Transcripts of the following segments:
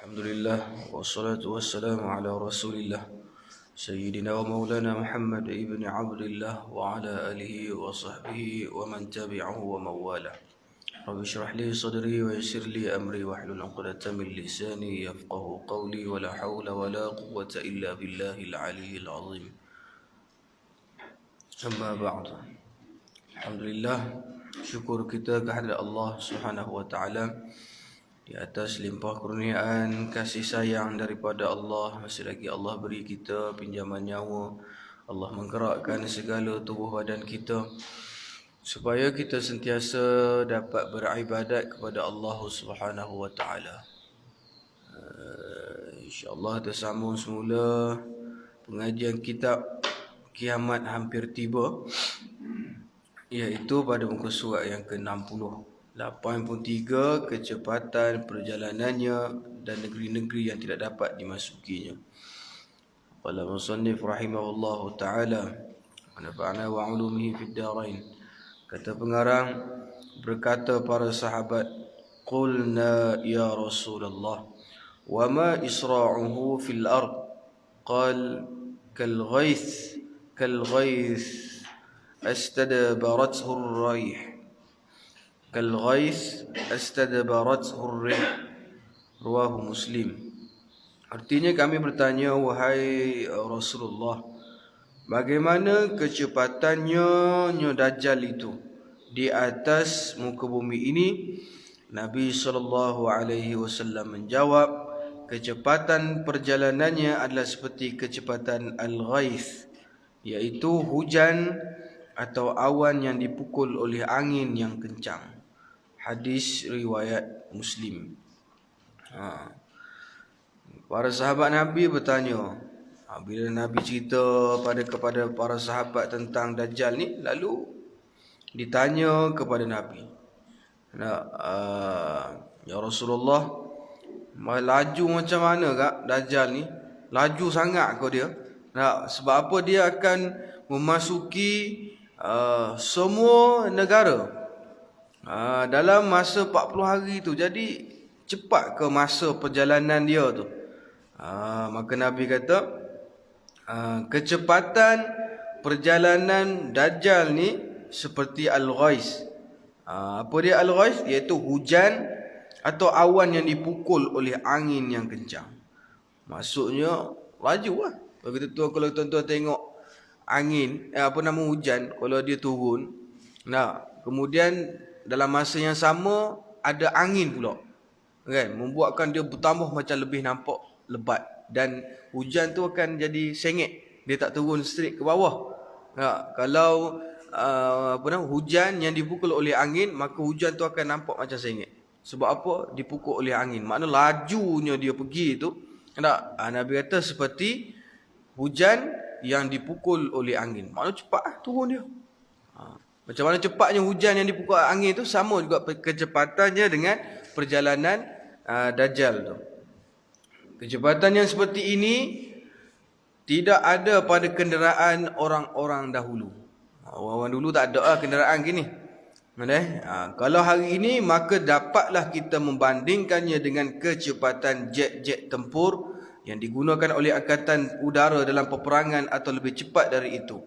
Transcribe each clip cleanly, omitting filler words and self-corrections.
Alhamdulillah wassalatu wassalamu ala Rasulillah Sayyidina wa maulana Muhammad ibn Abdullah wa ala alihi wa sahbihi wa man tabi'ahu wa mawala. Rabbi shrah li sadri wa yassir li amri wa hlul 'uqdatam min lisani yafqahu qawli wa la hawla wa la quwwata illa billahil aliyyil azim. Amma ba'd. Alhamdulillah, syukur kita kehadirat Allah Subhanahu wa taala di atas limpah kurniaan kasih sayang daripada Allah. Masih lagi Allah beri kita pinjaman nyawa. Allah menggerakkan segala tubuh badan kita supaya kita sentiasa dapat beribadat kepada Allah Subhanahu wa taala. InsyaAllah tersambung semula pengajian kitab Kiamat Hampir Tiba, iaitu pada muka surat yang ke-60. 83 kecepatan perjalanannya dan negeri-negeri yang tidak dapat dimasukinya. Qala musannif rahimahullahu ta'ala wa nafa'na wa 'ulumihi fid darain. Kata pengarang, berkata para sahabat, qulna ya Rasulullah wa ma isra'uhu fil ard? Qal kal ghaith astadbarathu ar-rayh. Kal-ghais astadbarathu ar-rih. Rawahu Muslim. Artinya, kami bertanya, wahai Rasulullah, bagaimana kecepatannya Dajjal itu di atas muka bumi ini? Nabi SAW menjawab, kecepatan perjalanannya adalah seperti kecepatan al-ghais, iaitu hujan atau awan yang dipukul oleh angin yang kencang. Hadis riwayat Muslim. Para sahabat Nabi bertanya, bila Nabi cerita kepada para sahabat tentang Dajjal ni, lalu ditanya kepada Nabi, ya Rasulullah, laju macam mana kak Dajjal ni? Laju sangat kau dia? Sebab apa dia akan memasuki semua negara dalam masa 40 hari tu. Jadi cepat ke masa perjalanan dia tu? Maka Nabi kata, kecepatan perjalanan Dajjal ni seperti al-ghais. Apa dia al-ghais? Iaitu hujan atau awan yang dipukul oleh angin yang kencang. Maksudnya laju lah. Begitu tu, kalau tuan-tuan tengok angin, hujan, kalau dia turun, kemudian dalam masa yang sama ada angin pula, kan, membuatkan dia bertambah macam lebih nampak lebat, dan hujan tu akan jadi sengit, dia tak turun straight ke bawah. Kalau hujan yang dipukul oleh angin, maka hujan tu akan nampak macam sengit. Sebab apa? Dipukul oleh angin. Makna lajunya dia pergi tu, Nabi kata seperti hujan yang dipukul oleh angin. Makna cepat turun dia. Macam mana cepatnya hujan yang dipukul angin tu, sama juga kecepatannya dengan perjalanan Dajjal tu. Kecepatan yang seperti ini tidak ada pada kenderaan orang-orang dahulu. Orang dulu tak ada kenderaan gini. Kalau hari ini, maka dapatlah kita membandingkannya dengan kecepatan jet-jet tempur yang digunakan oleh Angkatan Udara dalam peperangan atau lebih cepat dari itu.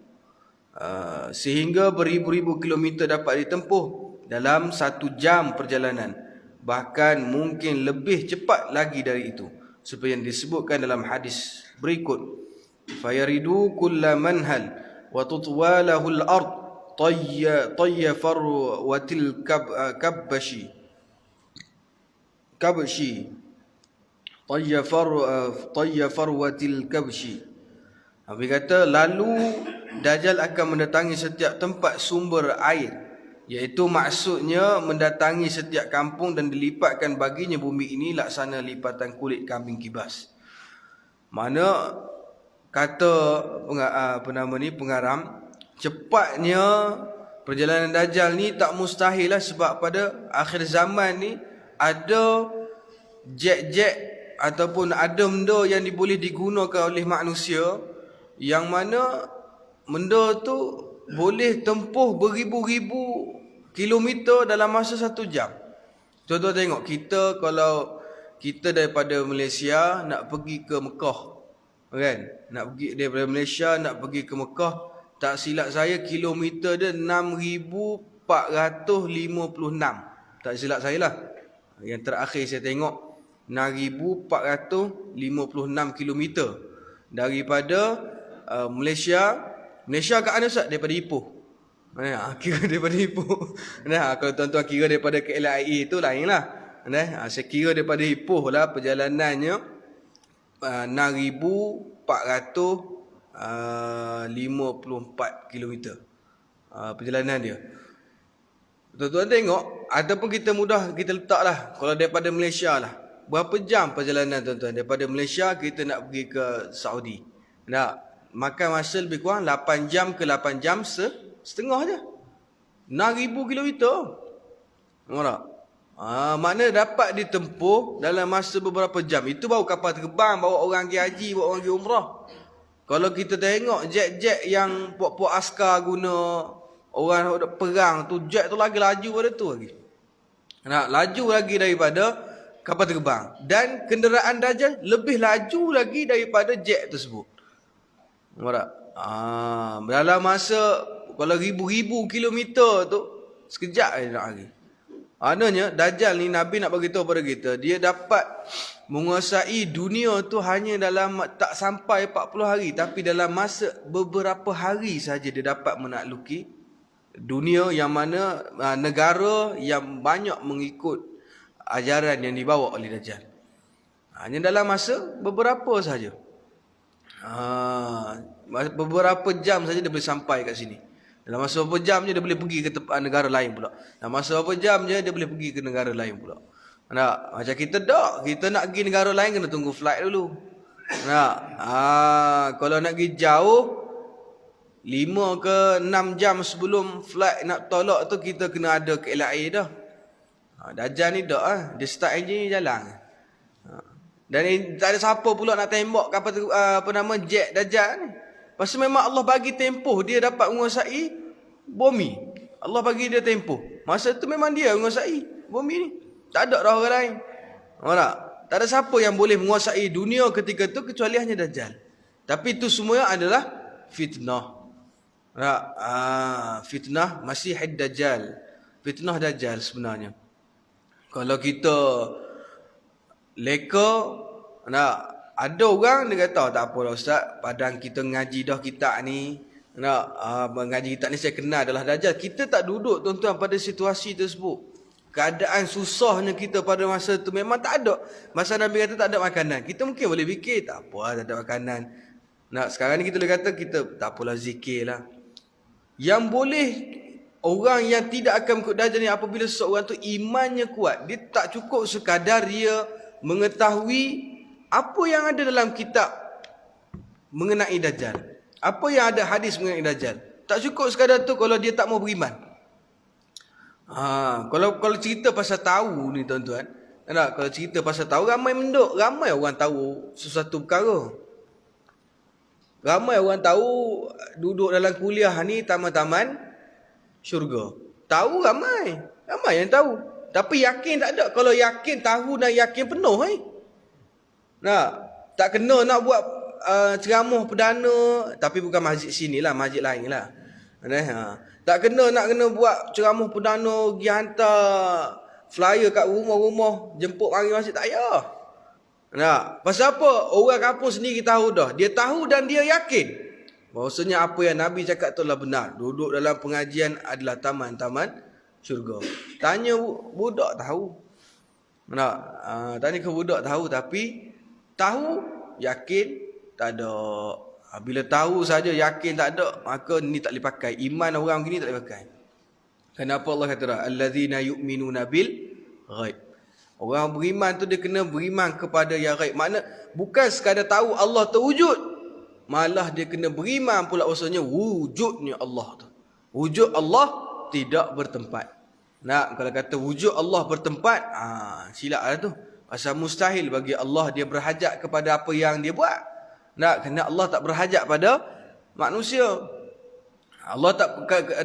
Sehingga beribu-ribu kilometer dapat ditempuh dalam 1 jam perjalanan. Bahkan mungkin lebih cepat lagi dari itu, seperti yang disebutkan dalam hadis berikut, fayaridu kulla manhal wa tutwalahu al-ard tayyafar wa til kabshi tayyafar wa til kabshi. Habis kata, lalu Dajjal akan mendatangi setiap tempat sumber air, iaitu maksudnya mendatangi setiap kampung dan dilipatkan baginya bumi ini laksana lipatan kulit kambing kibas. Mana kata pengarang, cepatnya perjalanan Dajjal ni tak mustahil lah, sebab pada akhir zaman ni ada jet-jet ataupun ada benda yang boleh digunakan oleh manusia, yang mana benda tu boleh tempuh beribu-ribu kilometer dalam masa 1 jam. Contoh tengok, kita kalau kita daripada Malaysia nak pergi ke Mekah, kan? Nak pergi daripada Malaysia nak pergi ke Mekah, tak silap saya kilometer dia 6,456. Tak silap saya lah. Yang terakhir saya tengok 6,456 kilometer daripada Malaysia ke mana Ustaz? Daripada Ipoh. Kira daripada Ipoh. Kalau tuan-tuan kira daripada KLIA tu lain lah. Saya kira daripada Ipoh lah perjalanannya 6,454 kilometer perjalanan dia. Tuan-tuan tengok, ataupun kita mudah kita letak lah, kalau daripada Malaysia lah, berapa jam perjalanan tuan-tuan? Daripada Malaysia kita nak pergi ke Saudi, nak makan masa lebih kurang 8 jam ke 8 jam setengah je. 6,000 kilometer. Nampak tak? Makna dapat ditempuh dalam masa beberapa jam. Itu baru kapal terbang, bawa orang pergi haji, bawa orang pergi umrah. Kalau kita tengok jet-jet yang puak-puak askar guna, orang perang tu, jet tu lagi laju pada tu lagi. Laju lagi daripada kapal terbang. Dan kenderaan Dajjal lebih laju lagi daripada jet tersebut. Nampak tak? Dalam masa, kalau ribu-ribu kilometer tu, sekejap je nak lari. Maknanya Dajjal ni Nabi nak bagi tahu pada kita, dia dapat menguasai dunia tu hanya dalam tak sampai 40 hari, tapi dalam masa beberapa hari saja dia dapat menakluki dunia, yang mana negara yang banyak mengikut ajaran yang dibawa oleh Dajjal. Hanya dalam masa beberapa saja. Beberapa jam saja dia boleh sampai kat sini. Dalam masa beberapa jam je dia boleh pergi ke negara lain pula. Dalam masa beberapa jam je dia boleh pergi ke negara lain pula. Macam kita kita nak pergi negara lain kena tunggu flight dulu. Kalau nak pergi jauh 5 ke 6 jam sebelum flight nak tolak tu kita kena ada KLIA dah. Dajjal ni dah dia start engine jalan. Dan tak ada siapa pula nak tembak kapal jet Dajjal ni. Pasal memang Allah bagi tempoh dia dapat menguasai bumi. Allah bagi dia tempoh. Masa tu memang dia menguasai bumi ni. Tak ada dah orang lain. Tak ada siapa yang boleh menguasai dunia ketika tu kecuali hanya Dajjal. Tapi itu semua adalah fitnah. Fitnah Masihid Dajjal. Fitnah Dajjal sebenarnya. Kalau kita leka, ada orang dia kata, tak apalah Ustaz, padang kita ngaji dah kitab ni, mengaji kitab ni saya kenal adalah Dajjal. Kita tak duduk tuan-tuan pada situasi tersebut. Keadaan susahnya kita pada masa tu memang tak ada. Masa Nabi kata tak ada makanan, kita mungkin boleh fikir, tak apa tak ada makanan. Sekarang ni kita boleh kata, kita tak apalah zikir lah. Yang boleh orang yang tidak akan mengikut Dajjal ni, apabila seseorang tu imannya kuat, dia tak cukup sekadar dia mengetahui apa yang ada dalam kitab mengenai Dajjal, apa yang ada hadis mengenai Dajjal. Tak cukup sekadar tu kalau dia tak mau beriman. Kalau cerita pasal tahu ni tuan-tuan, kalau cerita pasal tahu, ramai orang tahu sesuatu perkara. Ramai orang tahu duduk dalam kuliah ni taman-taman syurga. Tahu ramai yang tahu. Tapi yakin tak ada. Kalau yakin, tahu dan yakin penuh tak kena nak buat ceramah perdana, tapi bukan masjid sini lah, masjid lain lah. Tak kena buat ceramah perdana, pergi hantar flyer kat rumah-rumah, jemput mari masjid, tak payah. Pasal apa? Orang kampung sendiri tahu dah. Dia tahu dan dia yakin bahawasanya apa yang Nabi cakap tu adalah benar. Duduk dalam pengajian adalah taman-taman syurga. Tanya budak tahu. Tanya ke budak tahu, tapi tahu, yakin, tak ada. Bila tahu saja yakin tak ada, maka ni tak boleh pakai. Iman orang gini tak boleh pakai. Kenapa Allah kata dah, allazina yu'minuna bil ghaib. Orang beriman tu dia kena beriman kepada yang ghaib. Makna bukan sekadar tahu Allah terwujud, malah dia kena beriman pula bahawasanya wujudnya Allah tu. Wujud Allah tidak bertempat. Kalau kata wujud Allah bertempat, silap lah tu. Pasal mustahil bagi Allah dia berhajat kepada apa yang dia buat. Kerana Allah tak berhajat pada manusia.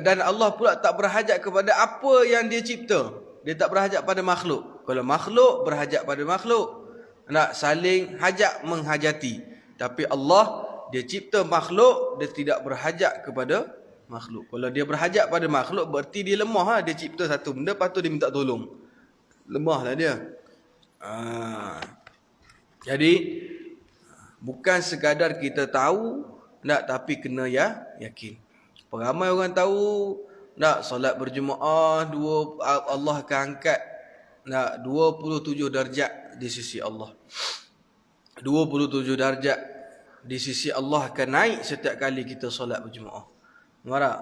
Dan Allah pula tak berhajat kepada apa yang dia cipta. Dia tak berhajat pada makhluk. Kalau makhluk berhajat pada makhluk. nak saling hajat menghajati. Tapi Allah, dia cipta makhluk, dia tidak berhajat kepada makhluk. Kalau dia berhajat pada makhluk, berarti dia lemah lah. Dia cipta satu benda, lepas tu dia minta tolong. Lemah lah dia. Jadi, bukan sekadar kita tahu, tapi kena yakin. Ramai orang tahu, solat berjemaah, Allah akan angkat 27 darjat di sisi Allah. 27 darjat di sisi Allah akan naik setiap kali kita solat berjemaah. Marah.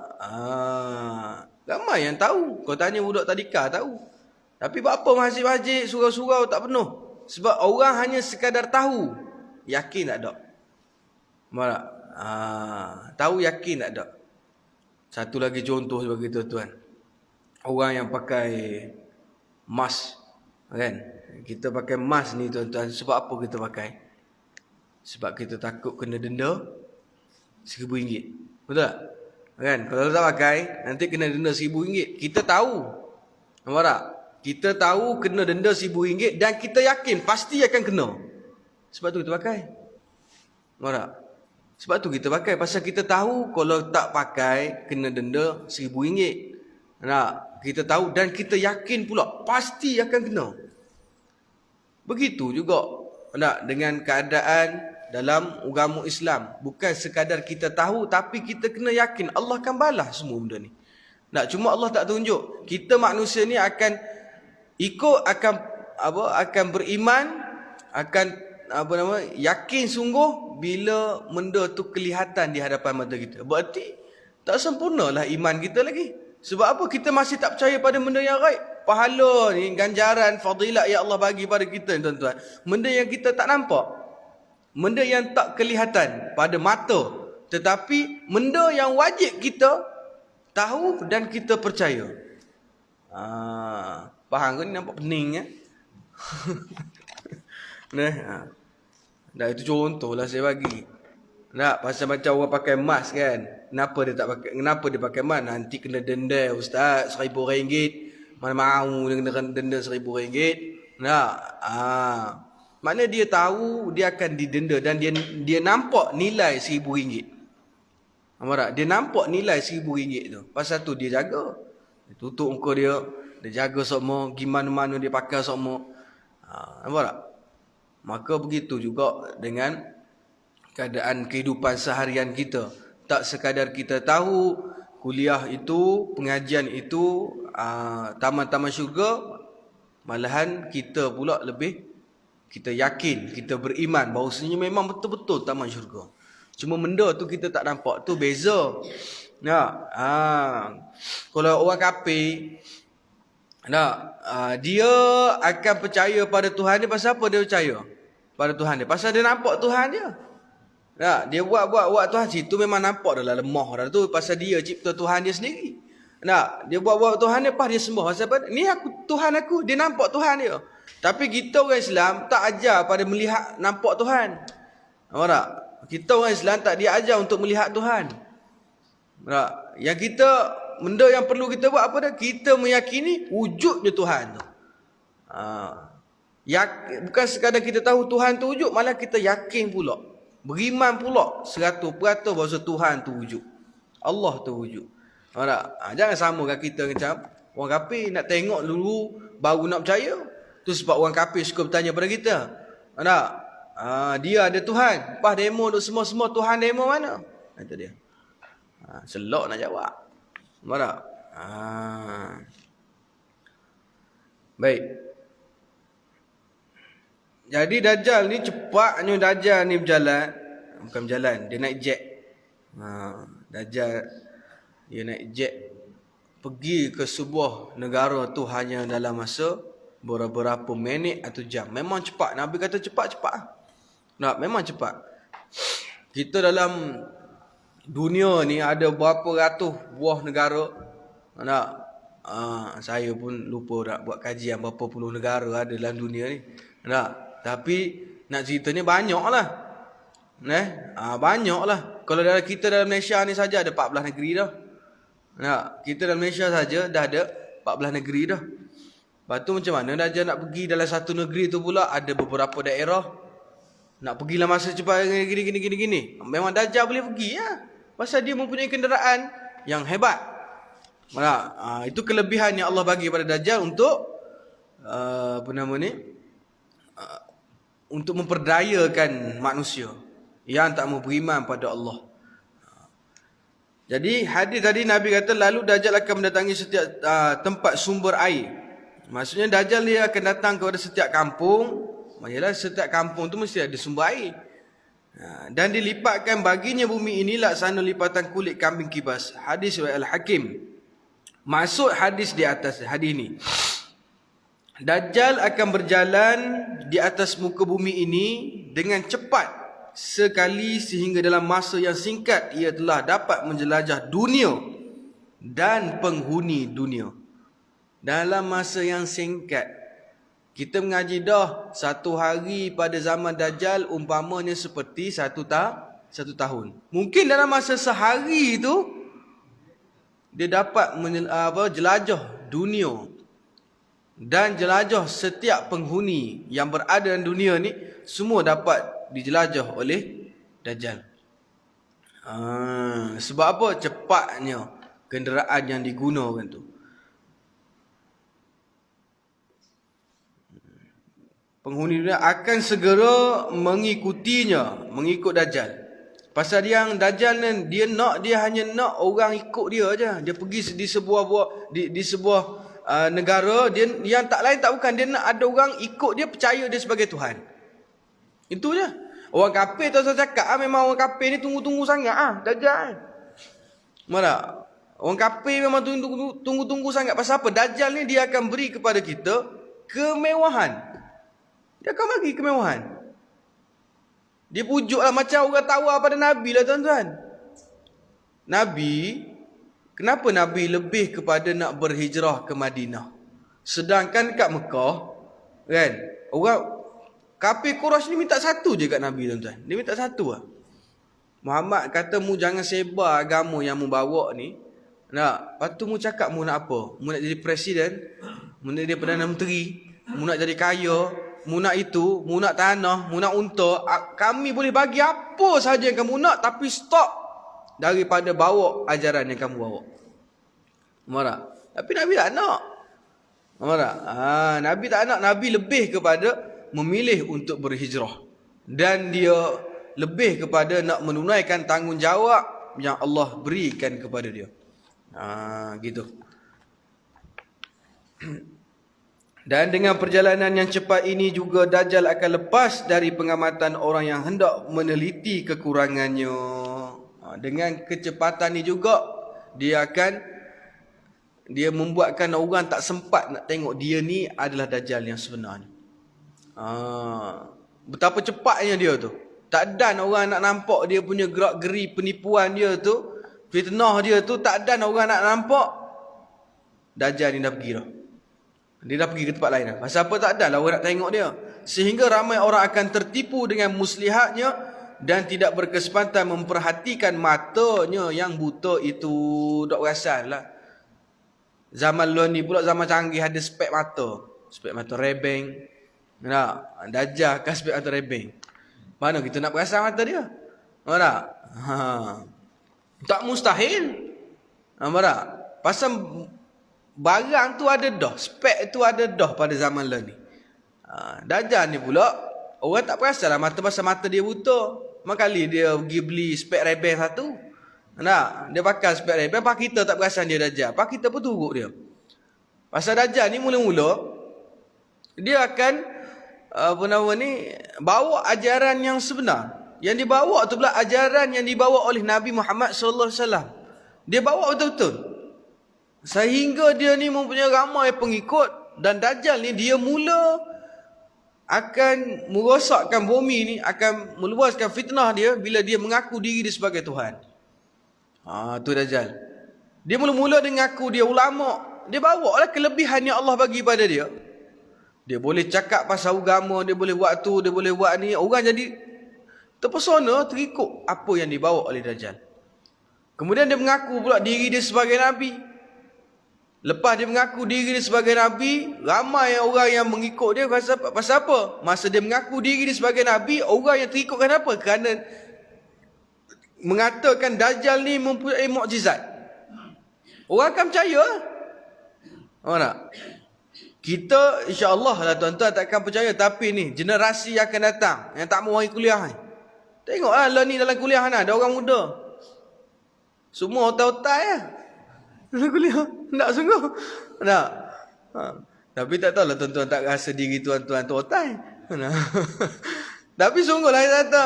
Ramai yang tahu. Kau tanya budak tadika tahu. Tapi apa masjid-masjid, surau-surau tak penuh? Sebab orang hanya sekadar tahu. Yakin tak tak? Marah. Tahu yakin tak tak? Satu lagi contoh sebagai tuan-tuan. Orang yang pakai mask, kan? Kita pakai mask ni tuan-tuan, sebab apa kita pakai? Sebab kita takut kena denda RM1,000. Betul tak? Kan? Kalau tak pakai, nanti kena denda RM1,000. Kita tahu. Nampak tak? Kita tahu kena denda RM1,000 dan kita yakin pasti akan kena. Sebab tu kita pakai. Nampak tak? Sebab tu kita pakai. Pasal kita tahu kalau tak pakai, kena denda RM1,000. Kita tahu dan kita yakin pula pasti akan kena. Begitu juga dengan keadaan dalam agama Islam. Bukan sekadar kita tahu, tapi kita kena yakin Allah akan balas semua benda ni. Cuma Allah tak tunjuk. Kita manusia ni akan ikut, akan beriman, akan yakin sungguh bila benda tu kelihatan di hadapan mata kita. Berarti tak sempurnalah iman kita lagi. Sebab apa? Kita masih tak percaya pada benda yang gaib. Pahala ni, ganjaran, fadilat yang Allah bagi pada kita ni tuan-tuan. Benda yang kita tak nampak. Benda yang tak kelihatan pada mata. Tetapi benda yang wajib kita tahu dan kita percaya. Faham ke ni? Nampak pening ya? Itu contoh lah saya bagi. Pasal macam orang pakai mask kan. Kenapa dia pakai mask? Nanti kena denda ustaz RM1,000. Mana mahu dia kena denda RM1,000. Maknanya dia tahu dia akan didenda dan dia nampak nilai RM1,000. Nampak tak? Dia nampak nilai RM1,000 tu. Pasal tu dia jaga. Dia tutup muka dia. Dia jaga semua. Gimana-mana dia pakai semua. Nampak tak? Maka begitu juga dengan keadaan kehidupan seharian kita. Tak sekadar kita tahu kuliah itu, pengajian itu, taman-taman syurga, malahan kita pula lebih, kita yakin, kita beriman bahawasanya memang betul-betul taman syurga. Cuma benda tu kita tak nampak, tu beza. Kalau orang kafir, dia akan percaya pada Tuhan dia. Pasal apa dia percaya pada Tuhan dia? Pasal dia nampak Tuhan dia. Dia buat Tuhan situ memang nampak dah lah lemah dah tu. Pasal dia cipta Tuhan dia sendiri. Dia buat Tuhan dia, pas dia sembah. Pasal apa? Ni aku, Tuhan aku. Dia nampak Tuhan dia. Tapi kita orang Islam tak ajar pada melihat, nampak Tuhan. Nampak tak? Kita orang Islam tak diajar untuk melihat Tuhan. Yang kita, benda yang perlu kita buat apa dah? Kita meyakini wujudnya Tuhan tu. Bukan sekadar kita tahu Tuhan tu wujud, malah kita yakin pula. Beriman pula 100% bahawa Tuhan tu wujud. Allah tu wujud. Jangan samakan kita macam orang kafir nak tengok dulu baru nak percaya. Tu sebab orang kafir suka bertanya pada kita. Dia ada Tuhan. Pas demo tu semua Tuhan demo mana? Itu dia. Selok nak jawab. Nampak tak? Baik. Jadi Dajjal ni cepatnya Dajjal ni berjalan. Bukan berjalan, dia naik jet. Dajjal dia naik jet pergi ke sebuah negara tu hanya dalam masa beberapa minit atau jam. Memang cepat. Nabi kata cepat-cepat. Memang cepat. Kita dalam dunia ni ada berapa ratus buah negara. Saya pun lupa nak buat kajian berapa puluh negara ada dalam dunia ni. Tapi nak ceritanya banyak lah. Banyak lah. Kalau kita dalam Malaysia ni saja ada 14 negeri dah. Kita dalam Malaysia saja dah ada 14 negeri dah. Lepas tu macam mana Dajjal nak pergi dalam satu negeri tu pula ada beberapa daerah. Nak pergilah masa cepat gini. Memang Dajjal boleh pergi ya. Pasal dia mempunyai kenderaan yang hebat. Itu kelebihan yang Allah bagi pada Dajjal untuk untuk memperdayakan manusia yang tak mau beriman pada Allah. Jadi hadis tadi Nabi kata lalu Dajjal akan mendatangi setiap tempat sumber air. Maksudnya Dajjal dia akan datang kepada setiap kampung. Maksudnya setiap kampung tu mesti ada sumber air. Dan dilipatkan baginya bumi ini laksana lipatan kulit kambing kibas. Hadis riwayat Al-Hakim. Maksud hadis di atas hadis ini, Dajjal akan berjalan di atas muka bumi ini dengan cepat sekali sehingga dalam masa yang singkat ia telah dapat menjelajah dunia dan penghuni dunia. Dalam masa yang singkat. Kita mengaji dah satu hari pada zaman Dajjal umpamanya seperti satu tahun. Mungkin dalam masa sehari itu dia dapat jelajah dunia dan jelajah setiap penghuni yang berada dalam dunia ni semua dapat dijelajah oleh Dajjal. Sebab apa? Cepatnya kenderaan yang digunakan tu. Penghuni dunia akan segera mengikutinya, mengikut Dajjal. Pasal yang Dajjal ni dia hanya nak orang ikut dia aja. Dia pergi di sebuah negara, dia yang tak lain tak bukan, dia nak ada orang ikut dia, percaya dia sebagai Tuhan. Itu je. Orang kafir tak usah cakap, memang orang kafir ni tunggu-tunggu sangat Dajjal. Mana? Orang kafir memang tunggu-tunggu sangat. Pasal apa? Dajjal ni dia akan beri kepada kita kemewahan. Dia akan bagi kemewahan. Dia pujuklah macam orang tawar pada Nabi lah tuan-tuan. Nabi, kenapa Nabi lebih kepada nak berhijrah ke Madinah? Sedangkan kat Mekah, kan, orang kafir Quraisy ni minta satu je kat Nabi tuan-tuan. Dia minta satu lah. Muhammad kata mu jangan sebar agama yang mu bawa ni. Lepas tu mu cakap mu nak apa? Mu nak jadi presiden? Mu nak jadi Perdana Menteri? Mu nak jadi kaya? Mu nak itu, mu nak tanah, mu nak unta, kami boleh bagi apa sahaja yang kamu nak, tapi stop daripada bawa ajaran yang kamu bawa. Marah. Tapi Nabi tak nak. Marah. Nabi tak nak. Nabi lebih kepada memilih untuk berhijrah. Dan dia lebih kepada nak menunaikan tanggungjawab yang Allah berikan kepada dia. Gitu. Dan dengan perjalanan yang cepat ini juga Dajjal akan lepas dari pengamatan orang yang hendak meneliti kekurangannya. Dengan kecepatan ini juga dia membuatkan orang tak sempat nak tengok dia ni adalah Dajjal yang sebenar ni. Betapa cepatnya dia tu. Tak dan orang nak nampak dia punya gerak-geri penipuan dia tu, fitnah dia tu, tak dan orang nak nampak. Dajjal ni dah pergi dah. Dia dah pergi ke tempat lain dah. Pasal apa tak ada lah orang nak tengok dia. Sehingga ramai orang akan tertipu dengan muslihatnya dan tidak berkesempatan memperhatikan matanya yang buta itu. Dok perasan lah. Zaman lo ni pula zaman canggih ada spek mata. Spek mata rebeng. Dajjal kan spek mata rebeng. Mana kita nak perasan mata dia? Mana? Tak mustahil. Mana? Pasal barang tu ada dah, spek tu ada dah pada zaman lah ni. Dajjal ni pula orang tak perasan lah mata pasal mata dia buta. Makali dia pergi beli spek rebel satu. Dia pakai spek rebel, pak kita tak perasan dia Dajjal. Pak kita pun turut dia. Pasal Dajjal ni mula-mula dia akan bawa ajaran yang sebenar. Yang dibawa tu pula ajaran yang dibawa oleh Nabi Muhammad sallallahu alaihi wasallam. Dia bawa betul-betul. Sehingga dia ni mempunyai ramai pengikut. Dan Dajjal ni dia mula akan merosakkan bumi ni, akan meluaskan fitnah dia bila dia mengaku diri dia sebagai Tuhan. Tu Dajjal. Dia mula-mula dia mengaku dia ulama. Dia bawa lah kelebihan yang Allah bagi pada dia. Dia boleh cakap pasal agama, dia boleh buat tu, dia boleh buat ni. Orang jadi terpesona, terikut apa yang dibawa oleh Dajjal. Kemudian dia mengaku pula diri dia sebagai Nabi. Lepas dia mengaku diri dia sebagai Nabi, ramai orang yang mengikut dia pasal apa? Masa dia mengaku diri dia sebagai Nabi, orang yang terikut kenapa? Kerana mengatakan Dajjal ni mempunyai mukjizat. Orang akan percaya. Faham tak? Kita insya-Allah lah tuan-tuan takkan percaya, tapi ni generasi yang akan datang yang tak mau mari kuliah ni. Tengoklah lah ni dalam kuliah ni ada orang muda. Semua otai-otai lah. Dalam kuliah. Tak sungguh. Tak. Tapi tak tahulah tuan-tuan tak rasa diri tuan-tuan tu otai. Tapi sungguhlah saya kata,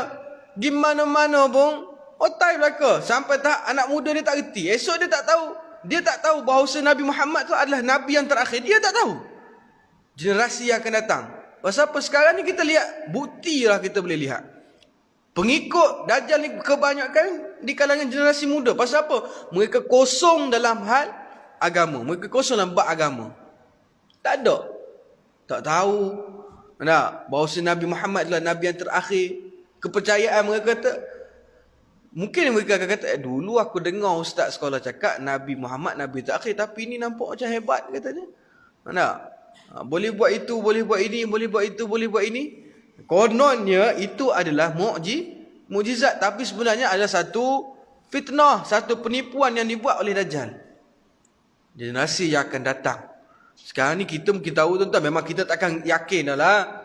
gimana-mana pun otai belaka. Sampai tak anak muda dia tak reti. Esok dia tak tahu. Dia tak tahu bahawa Nabi Muhammad tu adalah Nabi yang terakhir. Dia tak tahu. Generasi yang akan datang. Pasal apa sekarang ni kita lihat. Bukti lah kita boleh lihat. Pengikut Dajjal ni kebanyakan di kalangan generasi muda. Pasal apa? Mereka kosong dalam hal agama. Mereka kosong dalam bab agama. Tak ada. Tak tahu. Bahawa Nabi Muhammad adalah Nabi yang terakhir. Kepercayaan mereka kata. Mungkin mereka akan kata, dulu aku dengar ustaz sekolah cakap Nabi Muhammad Nabi terakhir. Tapi ini nampak macam hebat katanya. Boleh buat itu, boleh buat ini, boleh buat itu, boleh buat ini. Kononnya itu adalah mukjizat, tapi sebenarnya adalah satu fitnah, satu penipuan yang dibuat oleh Dajjal. Generasi yang akan datang. Sekarang ni kita mungkin tahu tuan-tuan, memang kita takkan yakin lah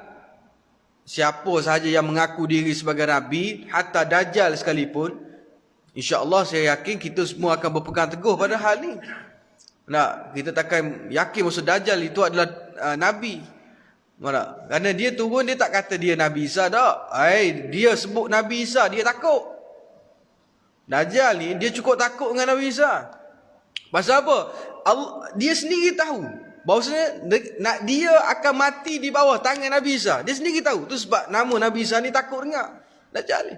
siapa sahaja yang mengaku diri sebagai Nabi, hatta Dajjal sekalipun. InsyaAllah saya yakin kita semua akan berpegang teguh pada hal ni. Kita takkan yakin maksud Dajjal itu adalah Nabi. Kerana dia turun, dia tak kata dia Nabi Isa tak. Dia sebut Nabi Isa, dia takut. Dajjal ni dia cukup takut dengan Nabi Isa. Pasal apa? Dia sendiri tahu bahawasanya dia akan mati di bawah tangan Nabi Isa. Dia sendiri tahu. Itu sebab nama Nabi Isa ni takut dengar Dajjal ni.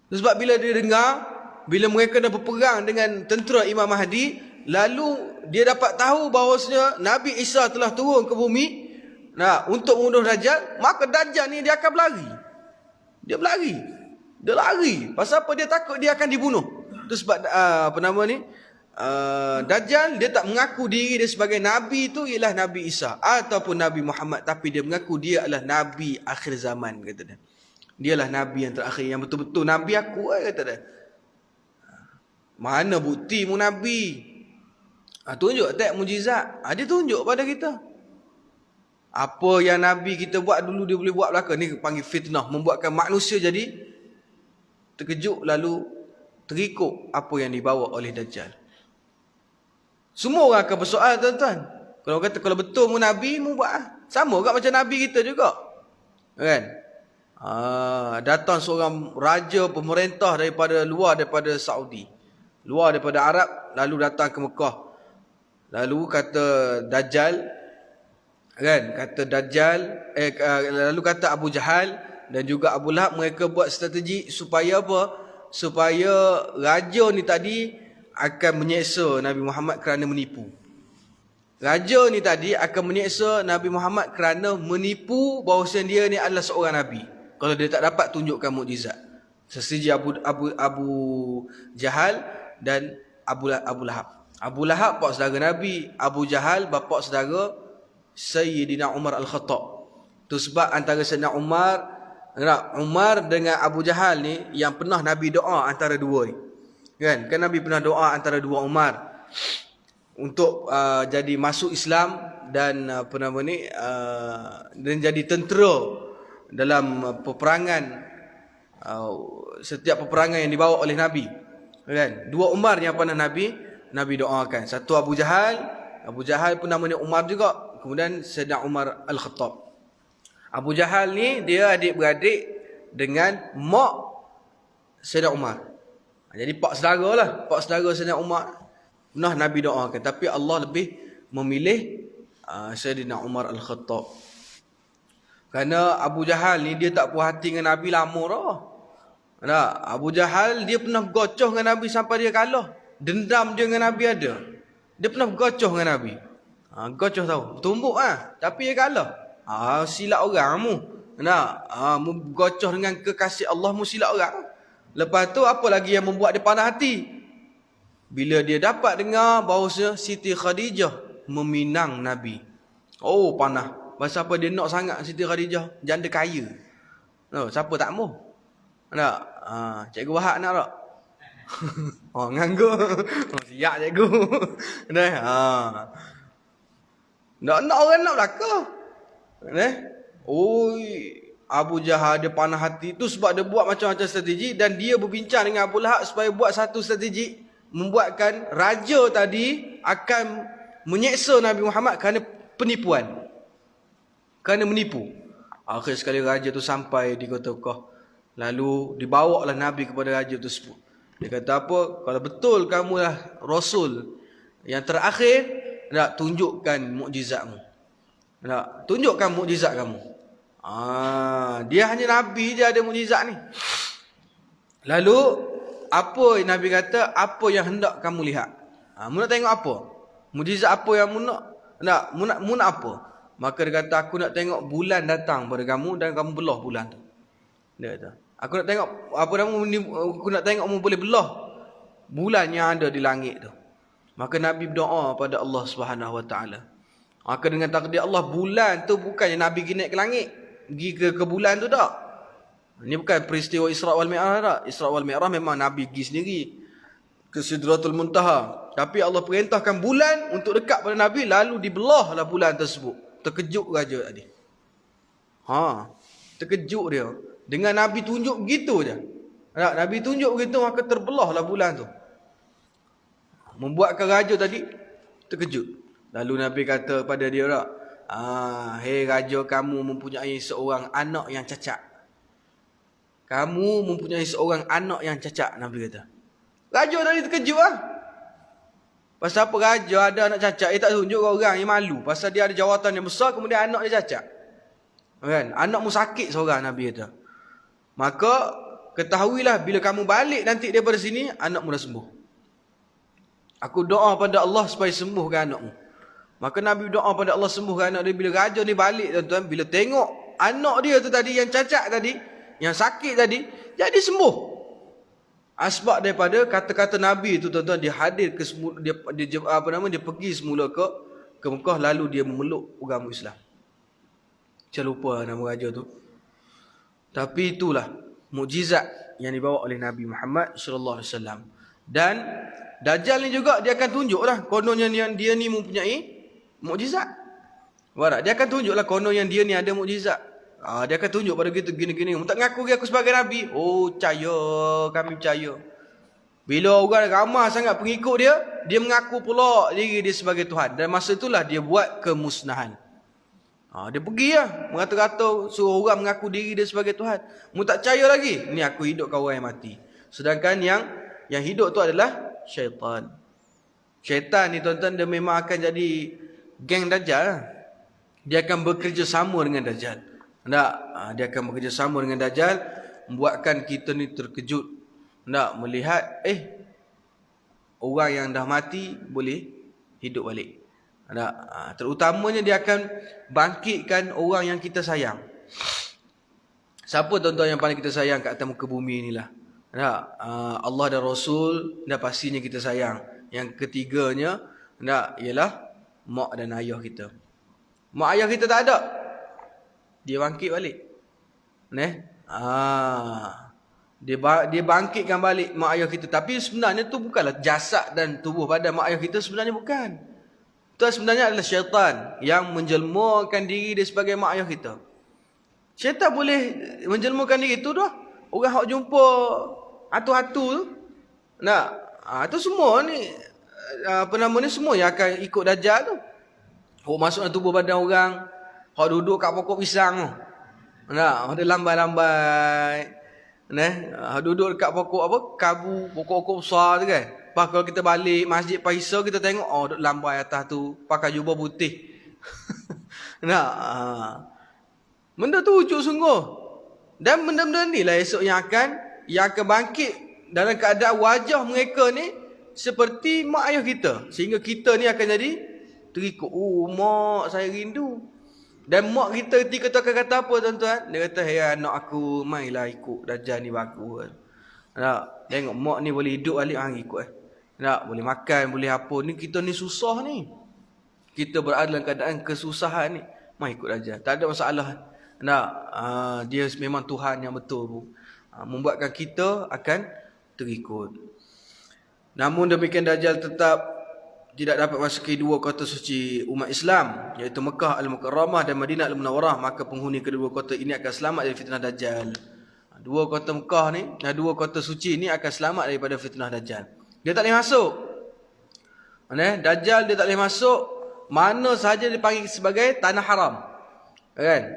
Itu sebab bila dia dengar, bila mereka dah berperang dengan tentera Imam Mahdi, lalu dia dapat tahu bahawasanya Nabi Isa telah turun ke bumi untuk membunuh Dajjal, maka Dajjal ni dia akan berlari. Dia berlari. Dia lari. Pasal apa? Dia takut dia akan dibunuh. Itu sebab Dajjal dia tak mengaku diri dia sebagai Nabi itu ialah Nabi Isa ataupun Nabi Muhammad, tapi dia mengaku dia adalah Nabi akhir zaman, kata dia. Dialah Nabi yang terakhir, yang betul-betul Nabi aku, kata dia. Mana bukti mu Nabi? Tunjuk tak mujizat? Dia tunjuk pada kita. Apa yang Nabi kita buat dulu dia boleh buat belakang. Ni panggil fitnah. Membuatkan manusia jadi terkejut lalu terikut apa yang dibawa oleh Dajjal. Semua orang akan bersoal tuan-tuan. Kalau kata kalau betul mu Nabi mu buat sama juga macam Nabi kita juga. Kan? Datang seorang raja pemerintah daripada Saudi. Luar daripada Arab, lalu datang ke Mekah. Lalu kata Dajjal, lalu kata Abu Jahal dan juga Abu Lahab, mereka buat strategi supaya apa? Supaya raja ni tadi akan menyeksa Nabi Muhammad kerana menipu. Raja ni tadi akan menyeksa Nabi Muhammad kerana menipu bahawasanya dia ni adalah seorang Nabi. Kalau dia tak dapat tunjukkan mukjizat. Sestiji Abu Jahal dan Abu Lahab. Abu Lahab bapa saudara Nabi, Abu Jahal bapa saudara Sayyidina Umar Al-Khattab. Itu sebab antara Sayyidina Umar dengan Abu Jahal ni yang pernah Nabi doa antara dua ni. Kan Nabi pernah doa antara dua Umar untuk jadi masuk Islam dan dan jadi tentera dalam peperangan, setiap peperangan yang dibawa oleh Nabi. Kan? Dua Umar yang pernah Nabi doakan. Satu Abu Jahal pun namanya Umar juga. Kemudian Sayyidina Umar Al-Khattab. Abu Jahal ni dia adik-beradik dengan mak Sayyidina Umar. Jadi pak saudara lah. Pak saudara Sayyidina Umar pernah Nabi doakan. Tapi Allah lebih memilih Sayyidina Umar Al-Khattab. Kerana Abu Jahal ni dia tak puas hati dengan Nabi lama dah. Abu Jahal dia pernah gocoh dengan Nabi sampai dia kalah. Dendam dia dengan Nabi ada. Dia pernah gocoh dengan Nabi. Gocoh tahu. Tumbuk tapi dia kalah. Silap orang mu. Mu gocoh dengan kekasih Allah, mu silap orang. Lepas tu apa lagi yang membuat dia panas hati? Bila dia dapat dengar bahawa Siti Khadijah meminang Nabi. Oh, panah. Pasal apa dia nak sangat Siti Khadijah? Janda kaya. Oh, siapa tak mau? Nak? Cikgu Wahab nak tak? Oh, nganggur. Oh, siap cikgu. Nah, nak orang nak belaka. Oi, Abu Jahal dia panah hati tu sebab dia buat macam-macam strategi dan dia berbincang dengan Abu Lahab supaya buat satu strategi membuatkan raja tadi akan menyeksa Nabi Muhammad kerana penipuan. Kerana menipu. Akhir sekali raja tu sampai di kota Mekah. Lalu dibawalah Nabi kepada raja tersebut. Dia kata apa? Kalau betul kamulah Rasul yang terakhir, nak tunjukkan mukjizatmu. Nak tunjukkan mukjizat kamu. Dia hanya Nabi je ada mukjizat ni. Lalu apa Nabi kata? Apa yang hendak kamu lihat? Mu nak tengok apa? Mukjizat apa yang mu nak? Mu nak apa? Maka dia kata, aku nak tengok bulan datang pada kamu dan kamu belah bulan tu. Dia kata, aku nak tengok aku nak tengok mu boleh belah bulan yang ada di langit tu. Maka Nabi berdoa pada Allah Subhanahu Wa Taala. Maka dengan takdir Allah, bulan tu bukannya Nabi pergi naik ke langit, pergi ke bulan tu tak. Ini bukan peristiwa Isra wal Mi'raj tak. Isra wal Mi'raj memang Nabi pergi sendiri ke Sidratul Muntaha. Tapi Allah perintahkan bulan untuk dekat pada Nabi, lalu dibelahlah bulan tersebut. Terkejut raja tadi. Terkejut dia. Dengan Nabi tunjuk begitu je. Nabi tunjuk begitu, maka terbelahlah bulan tu. Membuatkan raja tadi terkejut. Lalu Nabi kata pada dia tak, hei raja, kamu mempunyai seorang anak yang cacat. Kamu mempunyai seorang anak yang cacat, Nabi kata. Raja tadi terkejut lah. Pasal apa raja ada anak cacat? Dia tak tunjuk ke orang yang malu. Pasal dia ada jawatan yang besar, kemudian anak dia cacat. Kan? Anakmu sakit seorang, Nabi kata. Maka ketahuilah bila kamu balik nanti daripada sini, anakmu dah sembuh. Aku doa pada Allah supaya sembuhkan anakmu. Maka Nabi doa pada Allah sembuhkan anak dia. Bila raja ni balik, tuan-tuan, bila tengok anak dia tu tadi yang cacat tadi, yang sakit tadi, jadi sembuh. Sebab daripada kata-kata Nabi itu, tuan-tuan, dia hadir ke semula, dia pergi semula ke Mekah, lalu dia memeluk agama Islam. Saya lupa nama raja tu. Tapi itulah mukjizat yang dibawa oleh Nabi Muhammad sallallahu alaihi wasallam. Dan Dajjal ni juga dia akan tunjuklah kononnya dia ni mempunyai mukjizat. Dia akan tunjuklah konon yang dia ni ada mukjizat. Dia akan tunjuk pada kita gini-gini. Tak ngaku aku sebagai Nabi. Oh, percaya. Kami percaya. Bila orang ramah sangat pengikut dia, dia mengaku pula diri dia sebagai Tuhan. Dan masa itulah dia buat kemusnahan. Dia pergi lah. Mengata-kata suruh orang mengaku diri dia sebagai Tuhan. Mu tak percaya lagi? Ni aku hidupkan orang yang mati. Sedangkan yang hidup tu adalah syaitan. Syaitan ni, tuan-tuan, dia memang akan jadi geng Dajjal lah. Dia akan bekerjasama dengan Dajjal. Dia akan bekerjasama dengan Dajjal, membuatkan kita ni terkejut. Melihat orang yang dah mati boleh hidup balik. Terutamanya dia akan bangkitkan orang yang kita sayang. Siapa, tuan-tuan, yang paling kita sayang kat atas muka bumi inilah? Allah dan Rasul dah pastinya kita sayang. Yang ketiganya ialah mak dan ayah kita. Mak ayah kita tak ada, dia bangkit balik. Dia bangkitkan balik mak ayah kita. Tapi sebenarnya tu bukanlah jasad dan tubuh badan mak ayah kita, sebenarnya bukan. Itu sebenarnya adalah syaitan yang menjelmakan diri dia sebagai mak ayah kita. Syaitan boleh menjelmakan diri tu dah. Orang hak jumpa hatu-hatu tu. Itu semua ni semua yang akan ikut Dajjal tu. Hak masuk dalam tubuh badan orang, hak duduk kat pokok pisang tu. Ada lambai-lambai. Hak duduk dekat pokok kabu, pokok-pokok besar tu kan. Lepas kalau kita balik Masjid Paisa, kita tengok duduk lambai atas tu, pakai jubah putih. Benda tu wujud sungguh. Dan benda-benda ni lah esok yang akan bangkit dalam keadaan wajah mereka ni seperti mak ayah kita. Sehingga kita ni akan jadi terikut. Mak saya rindu. Dan mak kita ketika tu akan kata apa, tuan-tuan? Dia kata, hei anak aku, mainlah ikut Dajjal ni bagus. Tengok mak ni boleh hidup balik, ikut. Boleh makan, boleh apa. Ni kita ni susah ni. kita berada dalam keadaan kesusahan ni, mai ikut Dajjal. Tak ada masalah. Nak dia memang Tuhan yang betul pun. Membuatkan kita akan terikut. Namun demikian Dajjal tetap tidak dapat masuki dua kota suci umat Islam, iaitu Mekah Al-Mukarramah dan Madinah Al-Munawwarah. Maka penghuni kedua kota ini akan selamat dari fitnah Dajjal. Dua kota Mekah ni, dua kota suci ni akan selamat daripada fitnah Dajjal. Dia tak boleh masuk. Dajjal dia tak boleh masuk mana sahaja dipanggil sebagai tanah haram. Kan?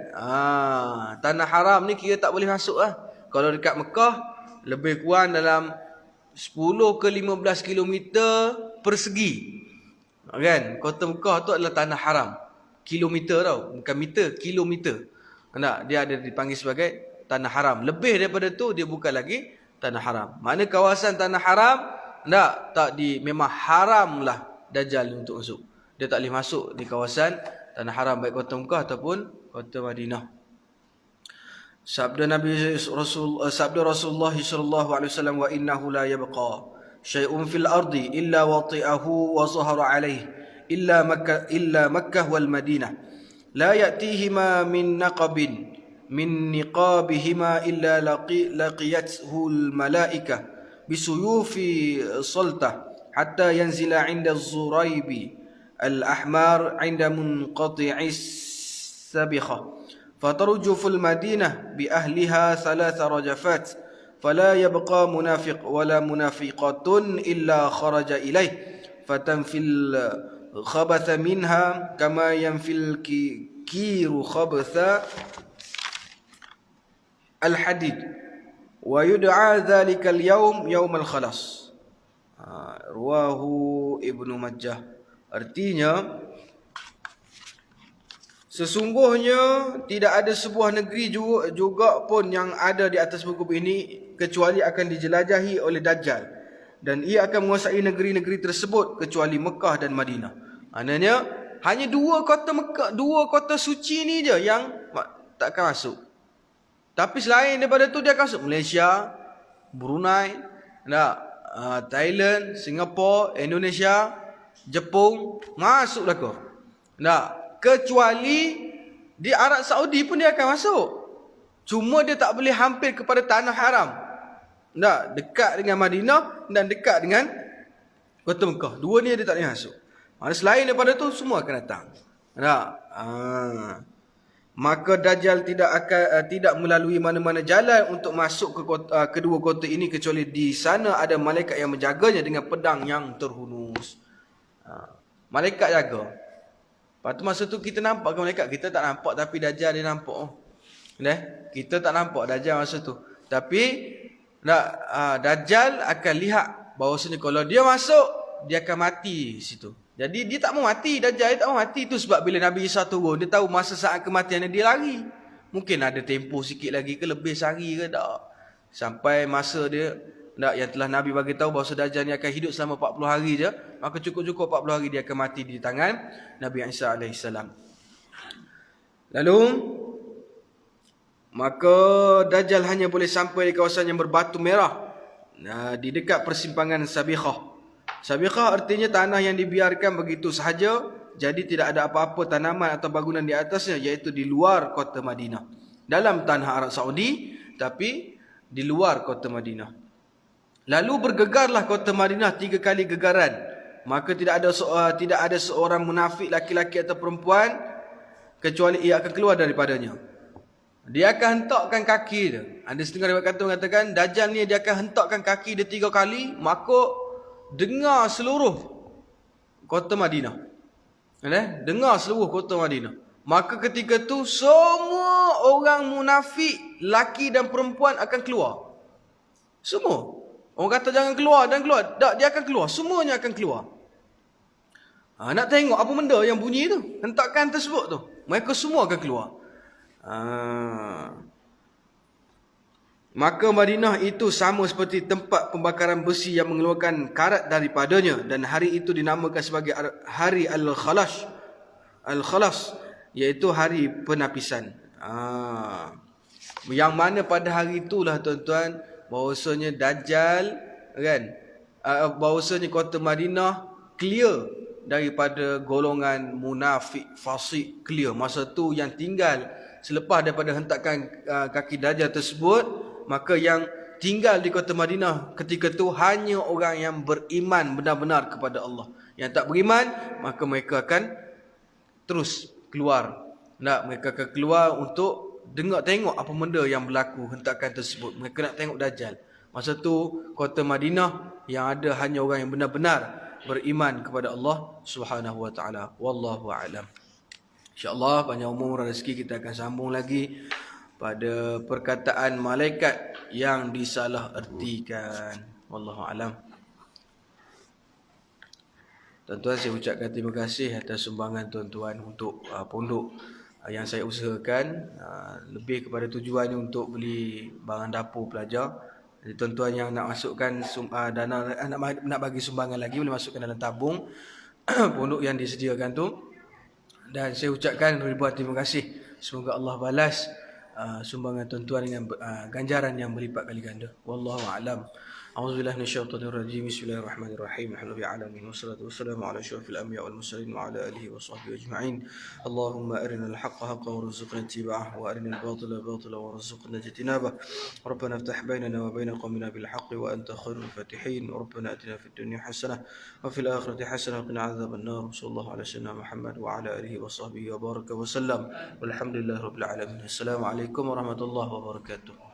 Tanah haram ni kira tak boleh masuk lah. Kalau dekat Mekah lebih kurang dalam 10 ke 15 kilometer persegi. Kan? Kota Mekah tu adalah tanah haram. Kilometer tau, bukan meter, kilometer. Dia ada dipanggil sebagai tanah haram. Lebih daripada tu dia bukan lagi tanah haram. Mana kawasan tanah haram memang haram lah Dajjal untuk masuk. Dia tak boleh masuk di kawasan tanah haram, baik kota Mekah ataupun kota Madinah. Sabda Rasulullah sallallahu alaihi wasallam, wa innahu la yabqa syai'un fil ardi illa wati'ahu wa zahara alaihi illa Makkah wal Madinah la ya'tihima min naqabin min niqabihima illa laqiyathu al malaikah bisuyufi saltah hatta yanzila 'inda az-Zuraybi al-ahmar 'inda munqati'is sabikhah فترجف المدينة بأهلها 3 رجفات فلا يبقى منافق ولا منافقة إلا خرج إليه فتنفي الخبث منها كما ينفي الكير خبث الحديد ويدعى ذلك اليوم يوم الخلاص. رواه Ibnu Majah. Artinya, sesungguhnya tidak ada sebuah negeri juga pun yang ada di atas muka bumi ini kecuali akan dijelajahi oleh Dajjal, dan ia akan menguasai negeri-negeri tersebut kecuali Mekah dan Madinah. Maknanya hanya dua kota suci ni je yang tak akan masuk. Tapi selain daripada tu dia akan masuk Malaysia, Brunei, Thailand, Singapura, Indonesia, Jepun, masuklah kau. Kecuali di Arab Saudi pun dia akan masuk. Cuma dia tak boleh hampir kepada tanah haram. Dekat dengan Madinah dan dekat dengan kota Mekah. Dua ni dia tak boleh masuk. Selain daripada tu semua akan datang. Maka Dajjal tidak melalui mana-mana jalan untuk masuk ke kedua kota ini kecuali di sana ada malaikat yang menjaganya dengan pedang yang terhunus. Malaikat jaga. Lepas tu masa tu kita nampak ke malaikat? Kita tak nampak, tapi Dajjal dia nampak. Kita tak nampak Dajjal masa tu. Tapi Dajjal akan lihat bahawasanya kalau dia masuk, dia akan mati situ. Jadi dia tak mau mati. Dajjal dia tak mau mati. Itu sebab bila Nabi Isa turun, dia tahu masa saat kematiannya dia lari. Mungkin ada tempoh sikit lagi ke, lebih sehari ke tak. Sampai masa dia yang telah Nabi bagi tahu bahawa Dajjal ni akan hidup selama 40 hari je, maka cukup-cukup 40 hari dia akan mati di tangan Nabi Isa AS. Lalu maka Dajjal hanya boleh sampai di kawasan yang berbatu merah, di dekat persimpangan Sabikhah. Sabikhah artinya tanah yang dibiarkan begitu sahaja, jadi tidak ada apa-apa tanaman atau bangunan di atasnya, iaitu di luar kota Madinah. Dalam tanah Arab Saudi, tapi di luar kota Madinah. Lalu bergegarlah kota Madinah 3 kali gegaran. Maka tidak ada seorang munafik laki-laki atau perempuan kecuali ia akan keluar daripadanya. Dia akan hentakkan kaki dia. Ada setengah riwayat mengatakan Dajjal ni dia akan hentakkan kaki dia 3 kali, maka dengar seluruh kota Madinah. Dengar seluruh kota Madinah. Maka ketika tu semua orang munafik laki dan perempuan akan keluar. Semua. Orang kata jangan keluar, dan keluar. Tak, dia akan keluar. Semuanya akan keluar. Nak tengok apa benda yang bunyi tu. Hentakan tersebut tu. Mereka semua akan keluar. Maka Madinah itu sama seperti tempat pembakaran besi yang mengeluarkan karat daripadanya. Dan hari itu dinamakan sebagai Hari Al-Khalas. Al-Khalas, iaitu hari penapisan. Yang mana pada hari itulah tuan-tuan, bahawasanya Dajjal bahawasanya kota Madinah clear daripada golongan munafik fasik clear. Masa tu yang tinggal selepas daripada hentakan kaki Dajjal tersebut, maka yang tinggal di kota Madinah ketika tu hanya orang yang beriman benar-benar kepada Allah. Yang tak beriman, maka mereka akan terus keluar. Mereka akan keluar untuk tengok apa benda yang berlaku hentakan tersebut. Mereka nak tengok Dajjal. Masa tu kota Madinah yang ada hanya orang yang benar-benar beriman kepada Allah Subhanahu wa taala. Wallahu a'lam. Insya-Allah panjang umur rezeki kita akan sambung lagi pada perkataan malaikat yang disalahertikan. Wallahu a'lam. Tuan-tuan, saya ucapkan terima kasih atas sumbangan tuan-tuan untuk pondok yang saya usahakan. Lebih kepada tujuannya untuk beli barang dapur pelajar. Jadi tuan-tuan yang nak masukkan dana, nak bagi sumbangan lagi, boleh masukkan dalam tabung pondok yang disediakan tu. Dan saya ucapkan ribuan terima kasih. Semoga Allah balas sumbangan tuan-tuan dengan ganjaran yang berlipat kali ganda. Wallahu a'lam. A'udzubillahi minasyaitonir rajim. Bismillahirrahmanirrahim. Alhamdulillahi alamin wassalatu wassalamu ala asyrafil anbiya wal mursalin wa ala alihi wa sahbihi ajma'in. Allahumma arinal haqqa haqqan warzuqna ittiba'ah wa arinal batila batilan warzuqna ijtinabah. Rabbana iftah bainana wa bain qaumina bil haqqi wa anta khairul fatihin. Rabbana atina fid dunya hasanah wa fil akhirati hasanah wa qina adzaban nar. Sallallahu ala sayyidina Muhammad wa ala alihi wa sahbihi wa baraka wa sallam. Walhamdulillahirabbil alamin. Assalamualaikum warahmatullahi wabarakatuh.